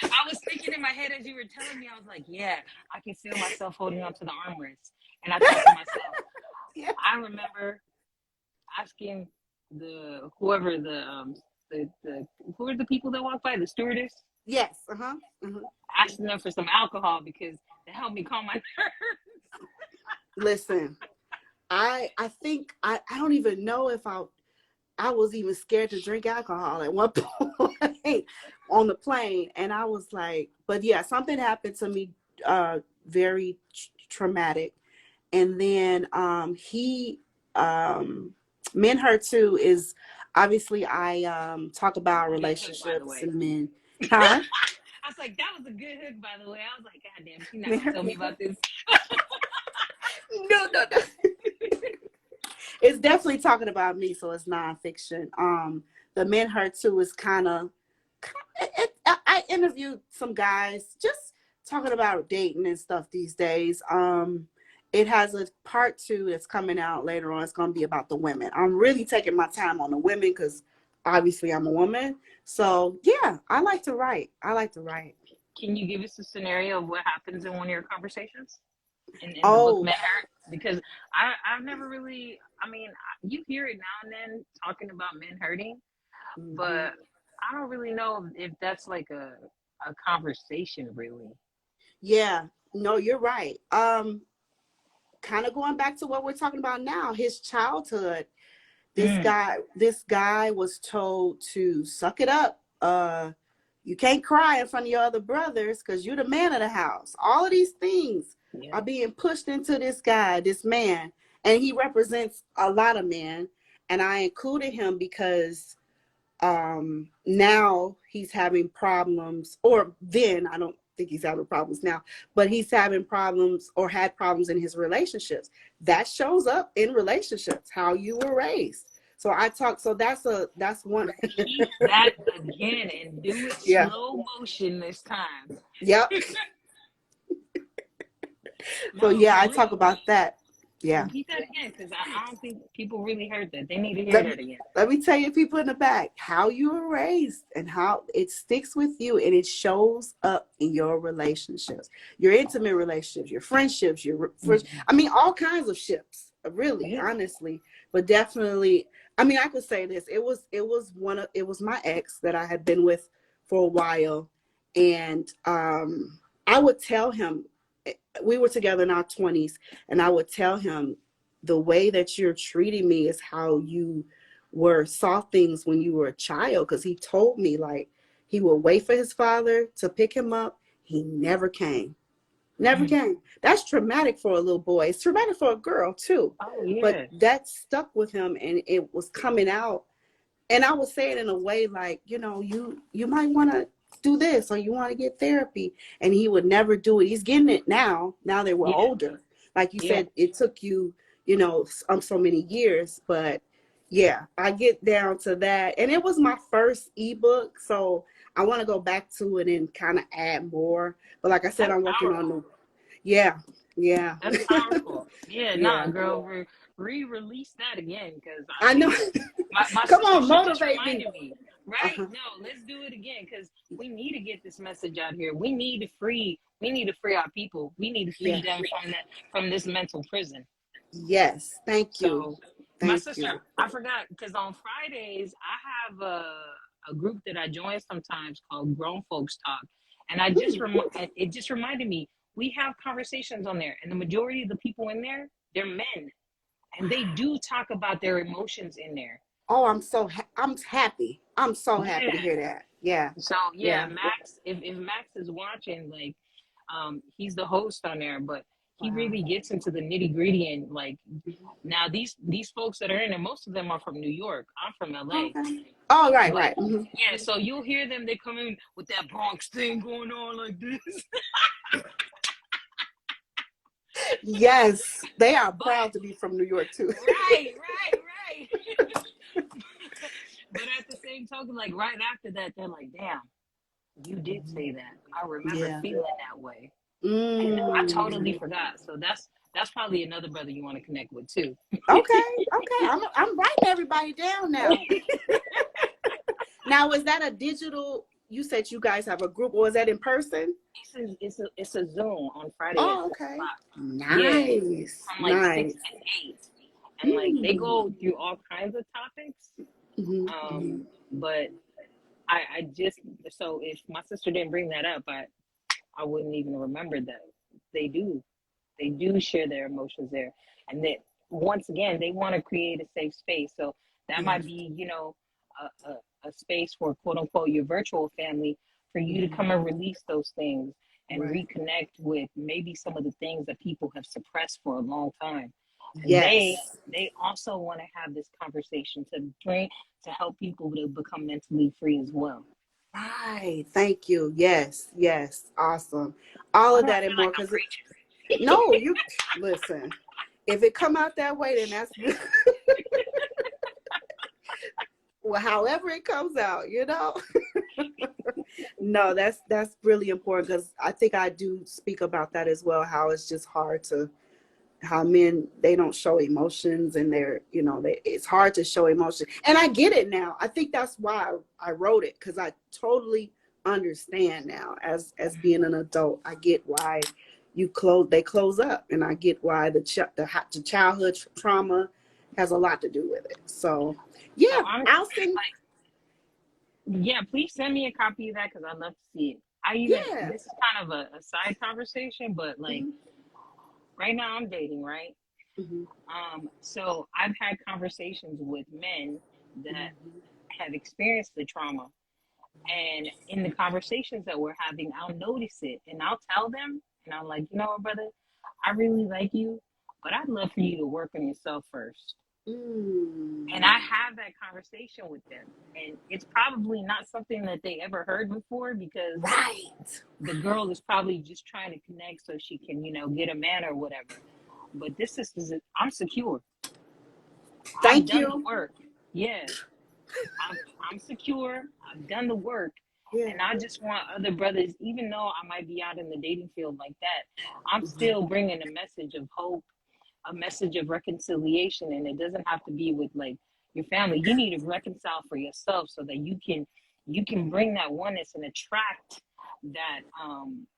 S2: thinking in my head as you were telling me. I was like, yeah, I can feel myself holding on to the armrest, and I thought to myself,
S1: Yeah.
S2: I remember asking whoever the who are the people that walk by, the stewardess,
S1: Yes. Uh-huh. Uh-huh.
S2: asking them for some alcohol because to help me calm my nerves.
S1: Listen, I think I don't even know if I was even scared to drink alcohol at one point on the plane. And I was like, but yeah, something happened to me very traumatic. And then um, Men Hurt Too is obviously I talk about
S2: Good hook, by the
S1: relationships
S2: way.
S1: and men. Huh?
S2: I was like, that was a good hook, by the way. I was like, God damn, she's not
S1: Men
S2: gonna
S1: Hurt-
S2: tell me about this.
S1: no, no, no. It's definitely talking about me, so it's nonfiction. The Men Hurt Too is kind of I interviewed some guys just talking about dating and stuff these days. It has a part two that's coming out later on. It's going to be about the women. I'm really taking my time on the women because obviously I'm a woman. So yeah, I like to write. I like to write.
S2: Can you give us a scenario of what happens in one of your conversations? in the book
S1: Oh,
S2: Men Hurt? Because I've never really, I mean, you hear it now and then talking about men hurting,
S1: hmm,
S2: but I don't really know if that's like a conversation really.
S1: yeah. No, you're right. Kind of going back to what we're talking about now, his childhood.
S2: Mm,
S1: This guy was told to suck it up. You can't cry in front of your other brothers because you're the man of the house. All of these things
S2: yeah.
S1: are being pushed into this guy, this man, and he represents a lot of men. And I included him because now he's having problems, or then I don't think he's having problems now, but he's having problems or had problems in his relationships. That shows up in relationships, how you were raised. So I talk, so that's one.
S2: Repeat that again and do it
S1: Yeah.
S2: slow motion this time.
S1: Yep. So
S2: No,
S1: yeah,
S2: for
S1: I talk
S2: real.
S1: about that. Yeah.
S2: Repeat that again because I don't think people really heard that. They need to hear
S1: let
S2: that
S1: me
S2: again.
S1: let me tell you, people in the back, how you were raised and how it sticks with you, and it shows up in your relationships, your intimate relationships, your friendships, your friends.
S2: Mhm.
S1: I mean, all kinds of ships, really,
S2: Yeah.
S1: honestly. But definitely, I mean, I could say this. It was my ex that I had been with for a while, and I would tell him, we were together in our 20s, and I would tell him, the way that you're treating me is how you saw things when you were a child. Because he told me, like, he would wait for his father to pick him up. He never came. Never
S2: Mm.
S1: came. That's traumatic for a little boy. It's traumatic for a girl too.
S2: Oh
S1: But
S2: yeah.
S1: that stuck with him, and it was coming out. And I would say it in a way like, you might want to do this, or you want to get therapy. And he would never do it. He's getting it now that we're
S2: Yeah.
S1: older. Like you
S2: Yeah.
S1: said, it took you, so many years. But yeah, I get down to that. And it was my first ebook, so I want to go back to it and kind of add more. But like I said,
S2: That's
S1: I'm working on
S2: powerful.
S1: the, yeah, yeah,
S2: That's powerful. Yeah,
S1: yeah.
S2: nah, girl, re-release that again because I
S1: I know.
S2: mean, my
S1: Come
S2: sister,
S1: on,
S2: she just
S1: motivate me.
S2: reminded me, right?
S1: Uh-huh.
S2: No, let's do it again because we need to get this message out here. We need to free our people. We need to free
S1: Yeah.
S2: them from this mental prison.
S1: Yes. Thank you.
S2: So, my
S1: Thank
S2: sister,
S1: you.
S2: I forgot because on Fridays I have a group that I join sometimes called Grown Folks Talk, and it just reminded me we have conversations on there, and the majority of the people in there they're men, and they do talk about their emotions in there.
S1: Oh, I'm happy. I'm so happy to
S2: Yeah.
S1: hear that. Yeah.
S2: So yeah,
S1: Yeah.
S2: Max, if Max is watching, like, he's the host on there, but he
S1: Wow.
S2: really gets into the nitty gritty and like now these folks that are in there, most of them are from New York. I'm from LA,
S1: Okay. Oh, right,
S2: but
S1: right. Hmm.
S2: yeah, so you'll hear them. They come in with that Bronx thing going on like this,
S1: Yes, they are
S2: but
S1: proud to be from New York too.
S2: right. But at the same token, like right after that, they're like, "Damn, you did say that. I remember
S1: Yeah.
S2: feeling that way." And I totally
S1: Mm.
S2: forgot. So that's probably another brother you want to connect with too.
S1: Okay. Okay. I'm writing everybody down now. Now, is that a digital? You said you guys have a group, or is that in person?
S2: It's a Zoom on Friday at
S1: Oh,
S2: 6
S1: okay.
S2: o'clock. Yeah,
S1: Nice.
S2: from like six
S1: Nice.
S2: to eight, and like they
S1: Mm.
S2: go through all kinds of topics.
S1: Hmm. Hmm.
S2: But I just so if my sister didn't bring that up, I wouldn't even remember that they do share their emotions there, and that once again they want to create a safe space. So that
S1: Yeah.
S2: might be a space for quote unquote your virtual family for you to
S1: Hmm.
S2: come and release those things and
S1: Right.
S2: reconnect with maybe some of the things that people have suppressed for a long time. And
S1: Yes.
S2: they also want to have this conversation to help people to become mentally free as well.
S1: Right. Thank you. Yes. Yes. Awesome. All
S2: Why
S1: of
S2: do I
S1: that and
S2: feel
S1: more.
S2: like I'm
S1: Because
S2: preaching?
S1: no, you listen. If it come out that way, then that's good. Well, however it comes out. No, that's really important, because I think I do speak about that as well. How it's just hard to, how men, they don't show emotions, and it's hard to show emotion. And I get it now. I think that's why I wrote it, because I totally understand now, as being an adult. I get why they close up, and I get why the childhood trauma has a lot to do with it. So
S2: So
S1: yeah,
S2: honestly,
S1: I'll send.
S2: yeah, please send me a copy of that because I'd love to see it.
S1: Yeah.
S2: This is kind of a side conversation, but like
S1: Hmm.
S2: right now I'm dating, right?
S1: Hmm.
S2: So I've had conversations with men that
S1: Hmm.
S2: have experienced the trauma. And in the conversations that we're having, I'll notice it and I'll tell them, and I'm like, you know what, brother, I really like you, but I'd love for you to work on yourself first. And I
S1: Mm.
S2: have that conversation with them. And it's probably not something that they ever heard before because
S1: Right.
S2: the girl is probably just trying to connect so she can, get a man or whatever. But I'm secure. I've
S1: Thank
S2: done the
S1: you.
S2: work. Yeah, I'm, I'm secure. I've done the work.
S1: Yeah.
S2: And I just want other brothers, even though I might be out in the dating field like that, I'm
S1: Mhm.
S2: still bringing a message of hope, a message of reconciliation. And it doesn't have to be with like your family. You need to reconcile for yourself so that you can bring that oneness and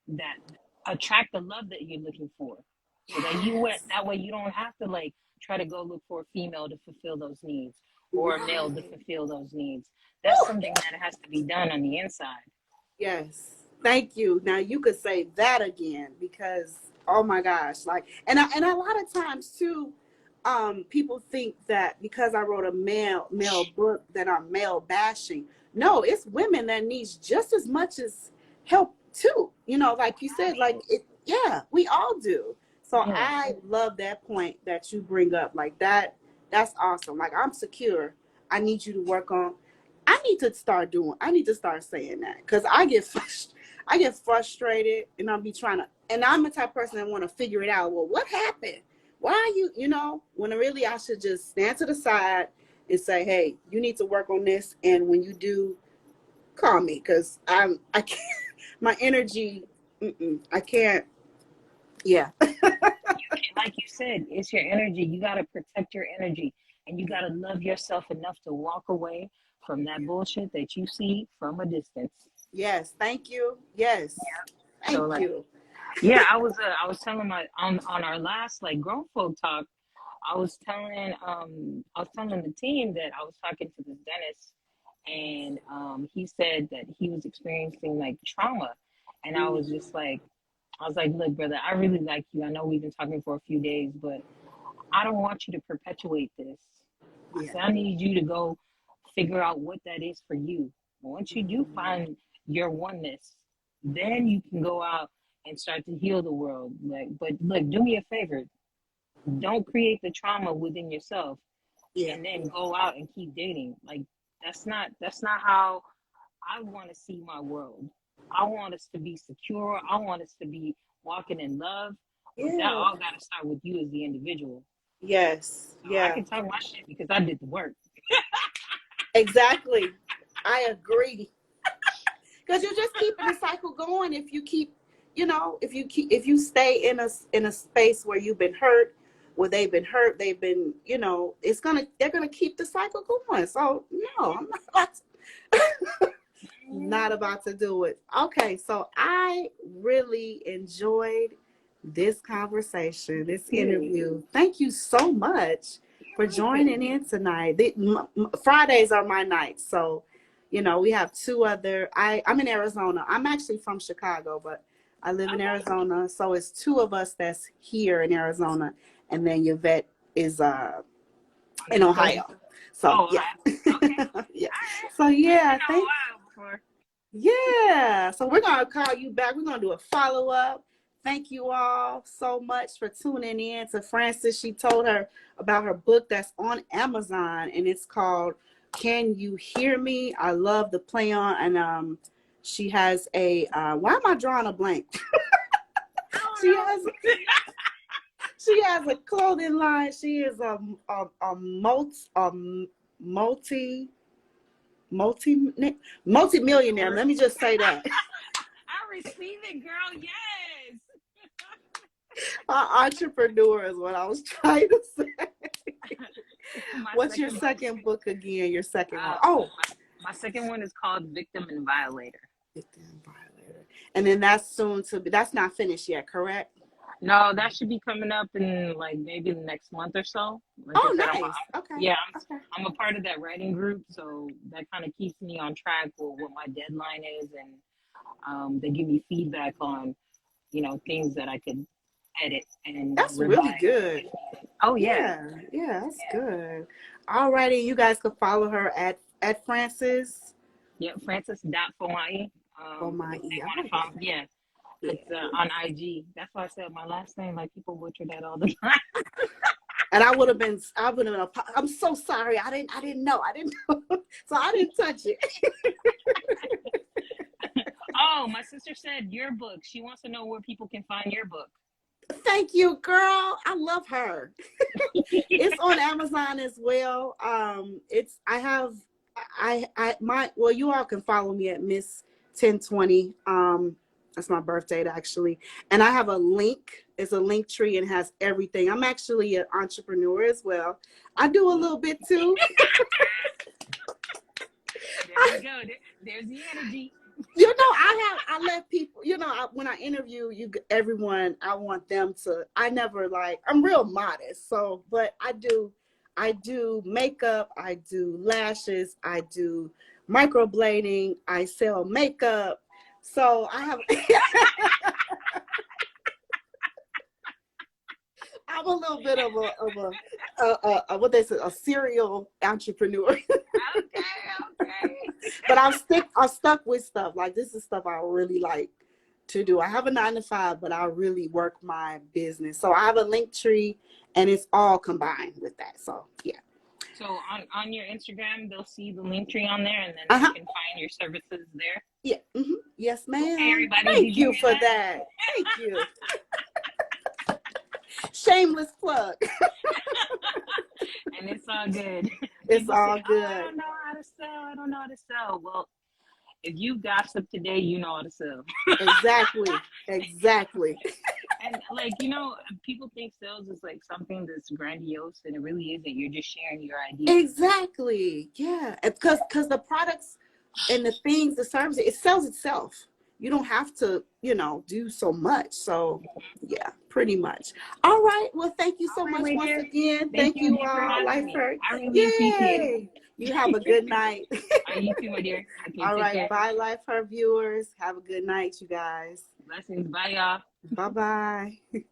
S2: that attract the love that you're looking for. So
S1: Yes.
S2: that way you don't have to like try to go look for a female to fulfill those needs or a male to
S1: Right.
S2: fulfill those needs. That's
S1: Woo.
S2: something that has to be done on the inside.
S1: Yes. Thank you. Now you could say that again because oh my gosh, like and a lot of times too, people think that because I wrote a male book that I'm male bashing. No, it's women that needs just as much as help too. Like you said, like it yeah, we all do. So
S2: Yeah.
S1: I love that point that you bring up. Like that's awesome. Like I'm secure. I need you to work on I need to start saying that because I get frustrated and I'll be trying to, and I'm the type of person that want to figure it out. Well, what happened? Why are when really I should just stand to the side and say, hey, you need to work on this. And when you do, call me because I can't, my energy, I can't. Yeah.
S2: Like you said, it's your energy. You got to protect your energy and you got to love yourself enough to walk away from that bullshit that you see from a distance.
S1: Yes. Thank you. Yes.
S2: So
S1: Thank
S2: like,
S1: you.
S2: yeah, I was telling my on our last like grown folk talk, I was telling the team that I was talking to this dentist and he said that he was experiencing like trauma and
S1: Mm,
S2: I was like, look, brother, I really like you. I know we've been talking for a few days, but I don't want you to perpetuate this. I
S1: yeah.
S2: said, I need you to go figure out what that is for you. Once you do find your oneness, then you can go out and start to heal the world. Like, but look, do me a favor. Don't create the trauma within yourself
S1: Yeah.
S2: and then go out and keep dating. Like that's not how I want to see my world. I want us to be secure. I want us to be walking in love. But that
S1: Yeah.
S2: all got to start with you as the individual.
S1: Yes.
S2: So I
S1: Yeah.
S2: can talk my shit because I did the work.
S1: Exactly. I agree. Because you're just keeping the cycle going if you keep, if you stay in a space where you've been hurt, where they've been hurt, they've been, they're gonna keep the cycle going. So no, I'm not about to do it. Okay, so I really enjoyed this conversation, this
S2: Too.
S1: interview. Thank you so much for
S2: You're welcome.
S1: joining in tonight. Fridays are my nights, so we have two other. I'm in Arizona. I'm actually from Chicago, but I live in
S2: Okay.
S1: Arizona, so it's two of us that's here in Arizona, and then Yvette is
S2: On the
S1: in
S2: East Coast.
S1: Ohio. So
S2: Oh,
S1: yeah,
S2: Ohio. Okay.
S1: yeah.
S2: All right.
S1: So
S2: I've
S1: yeah,
S2: been to
S1: thank
S2: Ohio before.
S1: yeah. So we're going to call you back. We're going to do a follow up. Thank you all so much for tuning in to Frances. She told her about her book that's on Amazon and it's called Can You Hear Me? I love the play on. And she has why am I drawing a blank?
S2: I don't
S1: she
S2: know.
S1: has she has a clothing line. She is a multi multi multi millionaire.
S2: Entrepreneur.
S1: Let me just say that.
S2: I receive it, girl. Yes.
S1: Entrepreneur is what I was trying to say.
S2: My
S1: What's your
S2: second book.
S1: second book again? Your second one?
S2: Uh,
S1: Oh,
S2: my second one is called Victim and Violator.
S1: Victim and Violator. And then that's soon to be. That's not finished yet, correct?
S2: No, that should be coming up in like maybe the next month or so. Like I
S1: Oh,
S2: said,
S1: nice. Okay.
S2: yeah,
S1: Okay.
S2: I'm a part of that writing group, so that kind of keeps me on track with what my deadline is, and they give me feedback on things that I could edit and
S1: That's
S2: revise
S1: really good.
S2: if needed. Oh yeah,
S1: Yeah. Yeah, that's
S2: yeah,
S1: good. Alrighty, you guys can follow her at Francis
S2: yeah. Francis.Fomai.
S1: FOMAI.
S2: If they
S1: I
S2: want to
S1: write
S2: follow,
S1: that.
S2: yeah, it's
S1: Yeah.
S2: on IG. That's why I said my last name. Like people butcher that all the time.
S1: And I would have been, I'm so sorry. I didn't know. I didn't know. So I didn't touch it.
S2: Oh, my sister said your book. She wants to know where people can find your book.
S1: Thank you, girl. I love her. It's on Amazon as well. It's I have I my well, you all can follow me at Miss 1020. That's my birth date actually, and I have a link. It's a link tree and has everything. I'm actually an entrepreneur as well. I do a little bit too.
S2: There we go. There's the energy.
S1: I let people, when I interview everyone, I want them to, I never like, I'm real modest. So, but I do makeup, I do lashes, I do microblading, I sell makeup. So I have, I'm a little bit of what they say, a serial entrepreneur.
S2: Okay, okay.
S1: But I'm stuck with stuff. Like this is stuff I really like to do. I have a 9 to 5, but I really work my business. So I have a link tree and it's all combined with that. So yeah.
S2: So on your Instagram, they'll see the link tree on there, and then they
S1: Uh-huh.
S2: can find your services there.
S1: Yeah. Mm-hmm. Yes,
S2: Okay,
S1: ma'am.
S2: everybody,
S1: Thank
S2: did you
S1: you
S2: hear
S1: for
S2: that?
S1: that. Thank you. Shameless plug.
S2: And it's all good.
S1: It's
S2: People say,
S1: all
S2: "Oh, I
S1: good.
S2: don't know how to sell. I don't know how to sell." Well, if you gossip today, you know how to sell.
S1: Exactly. Exactly.
S2: And like people think sales is like something that's grandiose, and it really isn't. You're just sharing your idea.
S1: Exactly. Yeah. Because the products and the things, the services, it sells itself. You don't have to, do so much. So yeah, pretty much. All right. Well, thank you
S2: All
S1: so
S2: right,
S1: much
S2: my
S1: once
S2: dear.
S1: again.
S2: Thank
S1: Thank
S2: you
S1: you
S2: again for
S1: all.
S2: having
S1: Life
S2: me.
S1: hurt.
S2: I really appreciate it.
S1: Yay. You have a good night.
S2: All right, you too, my dear. Okay,
S1: All
S2: take
S1: right.
S2: care.
S1: Bye, Life Hurt viewers. Have a good night, you guys.
S2: Blessings. Bye, y'all.
S1: Bye bye.